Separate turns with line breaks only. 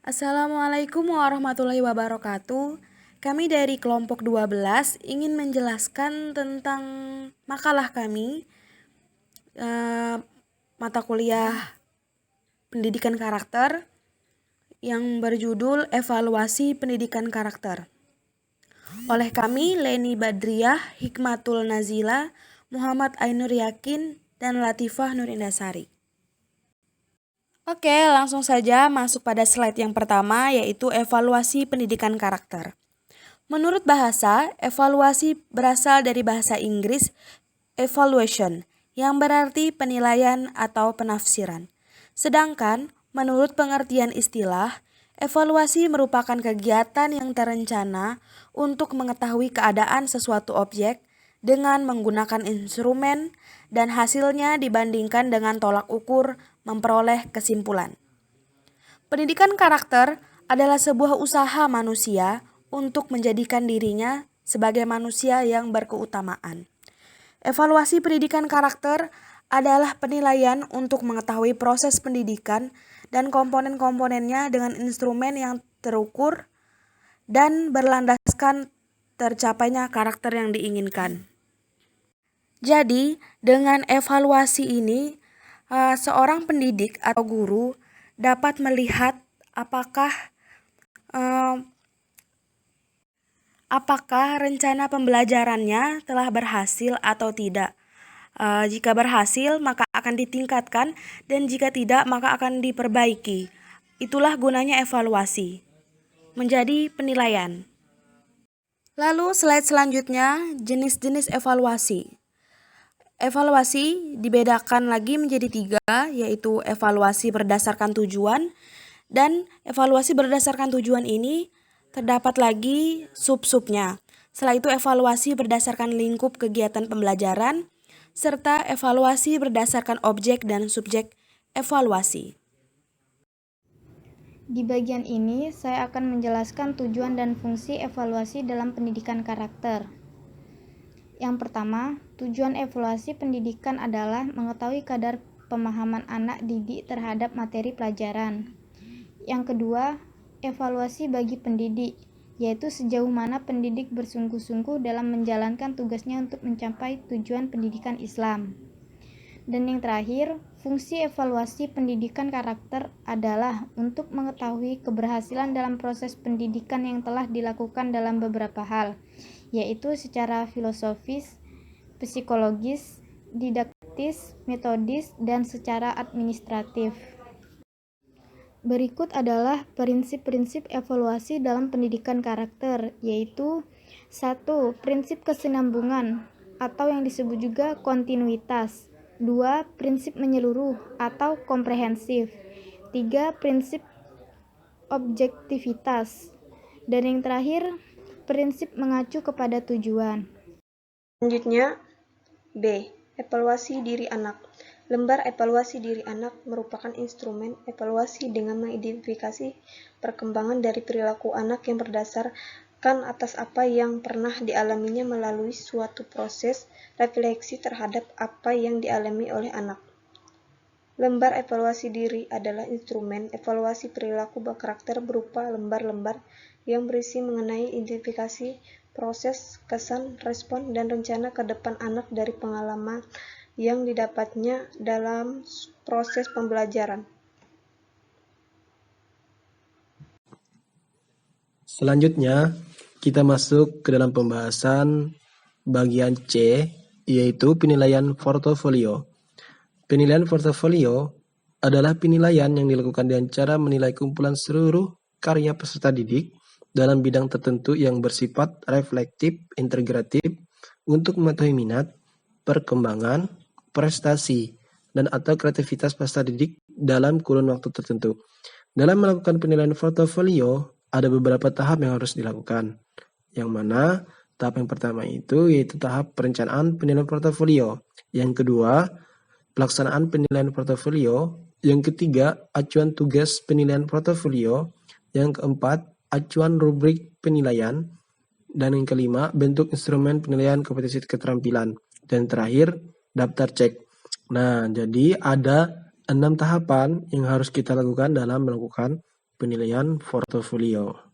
Assalamualaikum warahmatullahi wabarakatuh. Kami dari kelompok 12 ingin menjelaskan tentang makalah kami, mata kuliah pendidikan karakter yang berjudul Evaluasi Pendidikan Karakter. Oleh kami, Leni Badriah, Hikmatul Nazila, Muhammad Ainur Yakin, dan Latifah Nurindasari. Oke, langsung saja masuk pada slide yang pertama, yaitu evaluasi pendidikan karakter. Menurut bahasa, evaluasi berasal dari bahasa Inggris evaluation, yang berarti penilaian atau penafsiran. Sedangkan, menurut pengertian istilah, evaluasi merupakan kegiatan yang terencana untuk mengetahui keadaan sesuatu objek dengan menggunakan instrumen dan hasilnya dibandingkan dengan tolak ukur memperoleh kesimpulan. Pendidikan karakter adalah sebuah usaha manusia untuk menjadikan dirinya sebagai manusia yang berkeutamaan. Evaluasi pendidikan karakter adalah penilaian untuk mengetahui proses pendidikan dan komponen-komponennya dengan instrumen yang terukur dan berlandaskan tercapainya karakter yang diinginkan. Jadi, dengan evaluasi ini, seorang pendidik atau guru dapat melihat apakah rencana pembelajarannya telah berhasil atau tidak. Jika berhasil, maka akan ditingkatkan, dan jika tidak, maka akan diperbaiki. Itulah gunanya evaluasi, menjadi penilaian. Lalu slide selanjutnya, jenis-jenis evaluasi. Evaluasi dibedakan lagi menjadi 3, yaitu evaluasi berdasarkan tujuan, dan evaluasi berdasarkan tujuan ini terdapat lagi sub-subnya. Setelah itu evaluasi berdasarkan lingkup kegiatan pembelajaran, serta evaluasi berdasarkan objek dan subjek evaluasi.
Di bagian ini, saya akan menjelaskan tujuan dan fungsi evaluasi dalam pendidikan karakter. Yang pertama, tujuan evaluasi pendidikan adalah mengetahui kadar pemahaman anak didik terhadap materi pelajaran. Yang kedua, evaluasi bagi pendidik, yaitu sejauh mana pendidik bersungguh-sungguh dalam menjalankan tugasnya untuk mencapai tujuan pendidikan Islam. Dan yang terakhir, fungsi evaluasi pendidikan karakter adalah untuk mengetahui keberhasilan dalam proses pendidikan yang telah dilakukan dalam beberapa hal, yaitu secara filosofis, psikologis, didaktis, metodis, dan secara administratif. Berikut adalah prinsip-prinsip evaluasi dalam pendidikan karakter, yaitu 1. Prinsip kesinambungan atau yang disebut juga kontinuitas. 2. Prinsip menyeluruh atau komprehensif. 3. Prinsip objektivitas. Dan yang terakhir, prinsip mengacu kepada tujuan.
Selanjutnya, B. Evaluasi diri anak. Lembar evaluasi diri anak merupakan instrumen evaluasi dengan mengidentifikasi perkembangan dari perilaku anak yang berdasarkan atas apa yang pernah dialaminya melalui suatu proses refleksi terhadap apa yang dialami oleh anak. Lembar evaluasi diri adalah instrumen evaluasi perilaku karakter berupa lembar-lembar yang berisi mengenai identifikasi proses, kesan, respon, dan rencana ke depan anak dari pengalaman yang didapatnya dalam proses pembelajaran.
Selanjutnya, kita masuk ke dalam pembahasan bagian C, yaitu penilaian portofolio. Penilaian portofolio adalah penilaian yang dilakukan dengan cara menilai kumpulan seluruh karya peserta didik dalam bidang tertentu yang bersifat reflektif, integratif, untuk mengetahui minat, perkembangan, prestasi, dan atau kreativitas peserta didik dalam kurun waktu tertentu. Dalam melakukan penilaian portofolio, ada beberapa tahap yang harus dilakukan. Yang mana tahap yang pertama itu yaitu tahap perencanaan penilaian portofolio. Yang kedua, pelaksanaan penilaian portofolio. Yang ketiga, acuan tugas penilaian portofolio. Yang keempat, acuan rubrik penilaian. Dan yang kelima, bentuk instrumen penilaian kompetensi keterampilan. Dan terakhir, daftar cek. Nah, jadi ada 6 tahapan yang harus kita lakukan dalam melakukan penilaian portofolio.